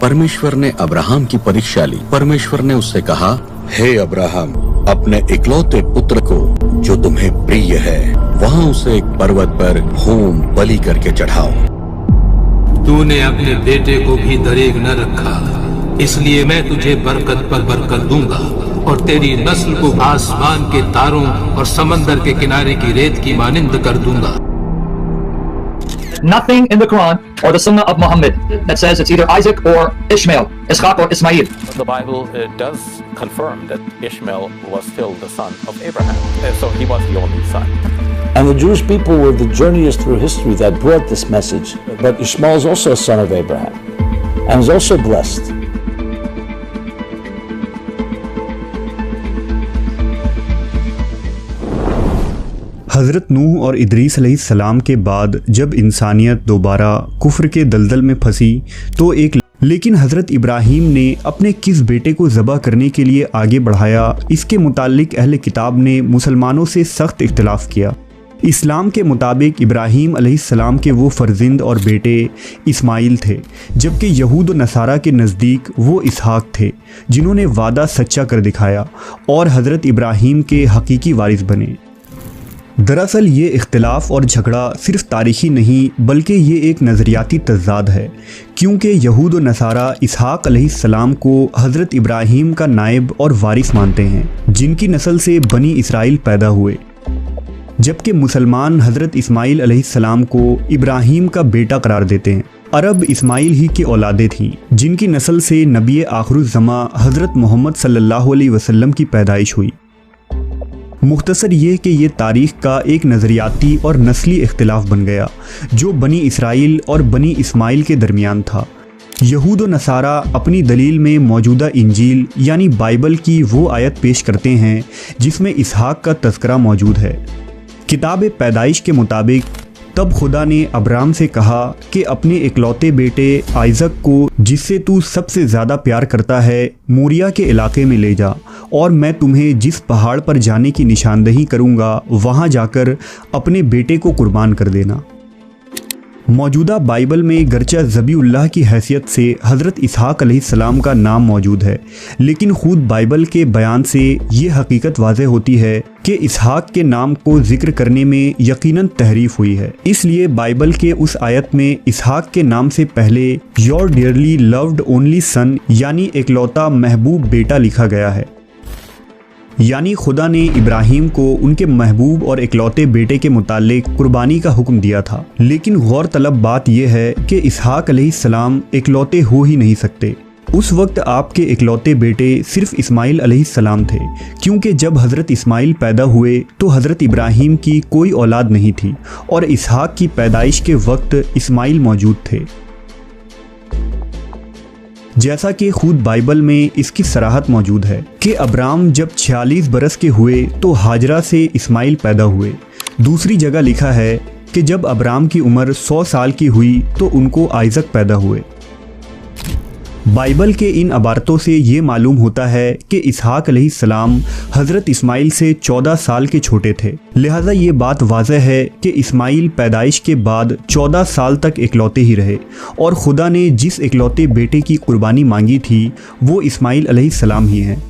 परमेश्वर ने अब्राहम की परीक्षा ली। परमेश्वर ने उससे कहा, हे अब्राहम, अपने इकलौते पुत्र को जो तुम्हें प्रिय है वहां उसे एक पर्वत पर होम बलि करके चढ़ाओ। तूने अपने बेटे को भी दरेग न रखा, इसलिए मैं तुझे बरकत पर बरकत दूंगा और तेरी नस्ल को आसमान के तारों और समंदर के किनारे की रेत की मानिंद कर दूंगा। Nothing in the Quran or the Sunnah of Muhammad that says it's either Isaac or Ishmael, Ishaq or Ismail. The Bible does confirm that Ishmael was still the son of Abraham, so he was the only son. And the Jewish people were the journeyers through history that brought this message. But Ishmael is also a son of Abraham and is also blessed. हज़रत नूह और इदरीस अलैहिस्सलाम के बाद जब इंसानियत दोबारा कुफ्र के दलदल में फंसी तो लेकिन हज़रत इब्राहीम ने अपने किस बेटे को ज़बह करने के लिए आगे बढ़ाया, इसके मुतालिक अहले किताब ने मुसलमानों से सख्त इख्तिलाफ़ किया। इस्लाम के मुताबिक इब्राहीम अलैहिस्सलाम के वो फ़र्जंद और बेटे इस्माइल थे, जबकि यहूद व नसारा के नज़दीक वो इसहाक थे, जिन्होंने वादा सच्चा कर दिखाया और हज़रत इब्राहीम के हकीकी वारिस बने। दरअसल ये इख्तिलाफ़ और झगड़ा सिर्फ तारीख़ी नहीं बल्कि ये एक नज़रियाती तज़ाद है, क्योंकि यहूद व नसारा इसहाक अलैहिस्सलाम को हज़रत इब्राहीम का नायब और वारिस मानते हैं, जिनकी नस्ल से बनी इसराइल पैदा हुए, जबकि मुसलमान हज़रत इस्माइल अलैहिस्सलाम को इब्राहीम का बेटा करार देते हैं। अरब इस्माइल ही की औलादें थीं, जिनकी नस्ल से नबी आखिरुज़्ज़मा हज़रत मोहम्मद सल्लल्लाहु अलैहि वसल्लम की पैदाइश हुई। मुख्तसर ये कि ये तारीख़ का एक नज़रियाती और नस्ली इख्तिलाफ़ बन गया जो बनी इसराइल और बनी इस्माइल के दरमियान था। यहूद व नसारा अपनी दलील में मौजूदा इंजील यानी बाइबल की वो आयत पेश करते हैं जिसमें इसहाक का तज़किरा मौजूद है। किताब पैदाइश के मुताबिक तब खुदा ने अब्राम से कहा कि अपने इकलौते बेटे आइज़क को, जिससे तू सबसे ज़्यादा प्यार करता है, मोरिया के इलाके में ले जा और मैं तुम्हें जिस पहाड़ पर जाने की निशानदही करूँगा वहाँ जाकर अपने बेटे को कुर्बान कर देना। मौजूदा बाइबल में गरचा ज़बीउल्लाह की हैसियत से हज़रत इसहाक अलैहिस्सलाम का नाम मौजूद है, लेकिन ख़ुद बाइबल के बयान से ये हकीकत वाज़ेह होती है कि इसहाक के नाम को ज़िक्र करने में यकीनन तहरीफ हुई है। इसलिए बाइबल के उस आयत में इसहाक के नाम से पहले your dearly loved only son यानी इकलौता महबूब बेटा लिखा गया है, यानी खुदा ने इब्राहीम को उनके महबूब और इकलौते बेटे के मुतालिक कुर्बानी का हुक्म दिया था। लेकिन गौर तलब बात यह है कि इसहाक अलैहिस्सलाम इकलौते हो ही नहीं सकते। उस वक्त आपके इकलौते बेटे सिर्फ इस्माइल अलैहिस्सलाम थे, क्योंकि जब हज़रत इस्माइल पैदा हुए तो हज़रत इब्राहीम की कोई औलाद नहीं थी और इसहाक की पैदाइश के वक्त इस्माइल मौजूद थे। जैसा कि खुद बाइबल में इसकी सराहत मौजूद है कि अब्राम जब 46 बरस के हुए तो हाजरा से इस्माइल पैदा हुए। दूसरी जगह लिखा है कि जब अब्राम की उम्र 100 साल की हुई तो उनको आइज़क पैदा हुए। बाइबल के इन अबारतों से ये मालूम होता है कि इसहाक अलैहिस्सलाम हज़रत इस्माइल से 14 साल के छोटे थे, लिहाजा ये बात वाज़ह है कि इस्माइल पैदाइश के बाद 14 साल तक इकलौते ही रहे और खुदा ने जिस इकलौते बेटे की कुर्बानी मांगी थी वो इस्माइल अलैहिस्सलाम ही हैं।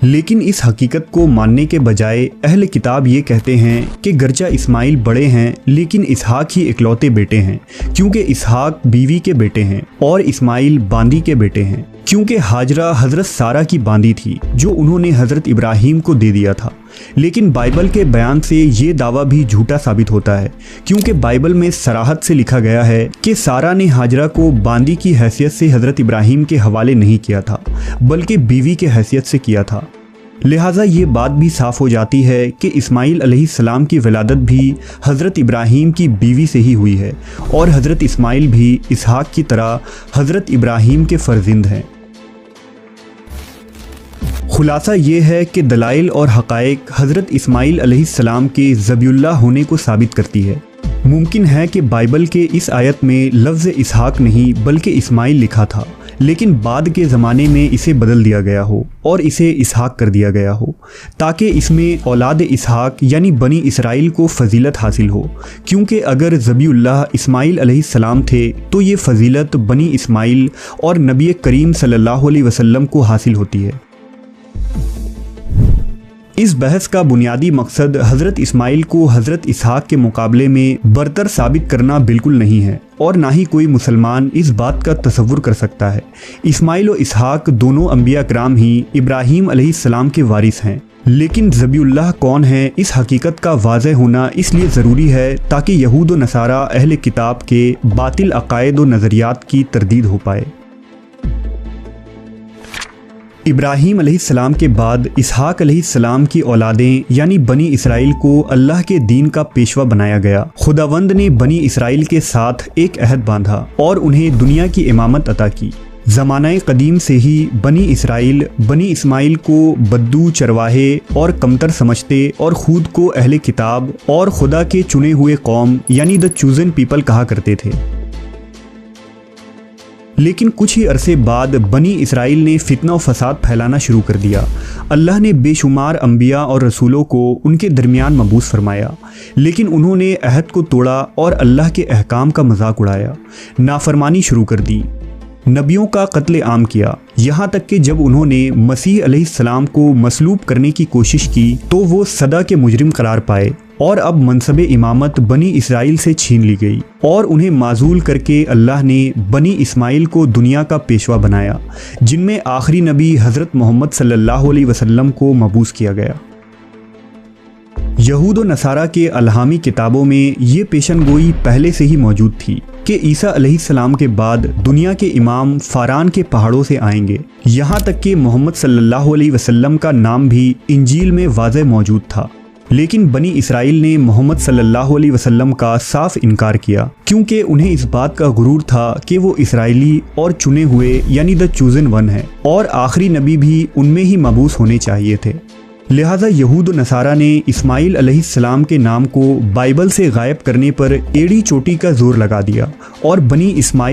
लेकिन इस हकीकत को मानने के बजाय अहले किताब ये कहते हैं कि गरचा इस्माइल बड़े हैं लेकिन इसहाक ही इकलौते बेटे हैं, क्योंकि इसहाक बीवी के बेटे हैं और इस्माइल बांदी के बेटे हैं, क्योंकि हाजरा हज़रत सारा की बांदी थी जो उन्होंने हज़रत इब्राहीम को दे दिया था। लेकिन बाइबल के बयान से ये दावा भी झूठा साबित होता है, क्योंकि बाइबल में सराहत से लिखा गया है कि सारा ने हाजरा को बांदी की हैसियत से हज़रत इब्राहीम के हवाले नहीं किया था बल्कि बीवी के हैसियत से किया था। लिहाजा ये बात भी साफ़ हो जाती है कि इस्माइल अलैहिस्सलाम की विलादत भी हज़रत इब्राहीम की बीवी से ही हुई है और हज़रत इस्माइल भी इसहाक की तरह हज़रत इब्राहीम के फ़र्जंद हैं। खुलासा ये है कि दलाइल और हक़ाइक़ हज़रत इस्माइल अलैहिस्सलाम के ज़बीउल्लाह होने को साबित करती है। मुमकिन है कि बाइबल के इस आयत में लफ्ज़ इसहाक नहीं बल्कि इस्माइल लिखा था, लेकिन बाद के ज़माने में इसे बदल दिया गया हो और इसे इसहाक कर दिया गया हो, ताकि इसमें औलाद इसहाक यानी बनी इसराइल को फजीलत हासिल हो, क्योंकि अगर ज़बीउल्लाह इस्माइल अलैहिस्सलाम थे तो ये फजीलत बनी इस्माइल और नबी करीम सल्लल्लाहु अलैहि वसल्लम को हासिल होती है। इस बहस का बुनियादी मकसद हज़रत इस्माइल को हज़रत इसहाक के मुकाबले में बरतर साबित करना बिल्कुल नहीं है, और ना ही कोई मुसलमान इस बात का तसव्वुर कर सकता है। इस्माइल और इसहाक दोनों अंबिया कराम ही इब्राहीम अलैहिस्सलाम के वारिस हैं, लेकिन ज़बीउल्लाह कौन है इस हकीकत का वाज़ह होना इसलिए ज़रूरी है ताकि यहूद व नसारा अहले किताब के बातिल अक़ायद व नज़रियात की तरदीद हो पाए। इब्राहीम अलैहिस्सलाम के बाद इसहाक अलैहिस्सलाम की औलादें यानी बनी इसराइल को अल्लाह के दीन का पेशवा बनाया गया। खुदावंद ने बनी इसराइल के साथ एक अहद बांधा और उन्हें दुनिया की इमामत अता की। ज़मानाए कदीम से ही बनी इसराइल बनी इस्माइल को बद्दू, चरवाहे और कमतर समझते और ख़ुद को अहले किताब और खुदा के चुने हुए कौम यानी द चूज़न पीपल कहा करते थे। लेकिन कुछ ही अरसे बाद बनी इसराइल ने फितना और फसाद फैलाना शुरू कर दिया। अल्लाह ने बेशुमार अंबिया और रसूलों को उनके दरमियान मबूस फरमाया, लेकिन उन्होंने अहद को तोड़ा और अल्लाह के अहकाम का मजाक उड़ाया, नाफरमानी शुरू कर दी, नबियों का कत्ले आम किया, यहाँ तक कि जब उन्होंने मसीह अलैहिस्सलाम को मसलूब करने की कोशिश की तो वो सदा के मुजरिम करार पाए और अब मनसब इमामत बनी इसराइल से छीन ली गई और उन्हें माजूल करके अल्लाह ने बनी इस्माइल को दुनिया का पेशवा बनाया, जिनमें आखिरी नबी हज़रत मोहम्मद सल्लल्लाहु अलैहि वसल्लम को मबूस किया गया। यहूद व नसारा के अलहामी किताबों में ये पेशनगोई पहले से ही मौजूद थी कि ईसा अलैहिस्सलाम के बाद दुनिया के इमाम फारान के पहाड़ों से आएंगे। यहाँ तक कि मोहम्मद सल्लल्लाहु अलैहि वसल्लम का नाम भी इंजील में वाज़ह मौजूद था, लेकिन बनी इसराइल ने मोहम्मद सल्लल्लाहु अलैहि वसल्लम का साफ इनकार किया, क्योंकि उन्हें इस बात का गुरूर था कि वो इसराइली और चुने हुए यानी द चूज़न वन है और आखिरी नबी भी उनमें ही मबूस होने चाहिए थे। लिहाजा यहूद नसारा ने इस्माइल अलैहिस्सलाम के नाम को बाइबल से गायब करने पर एड़ी चोटी का जोर लगा दिया और बनी इस्माइल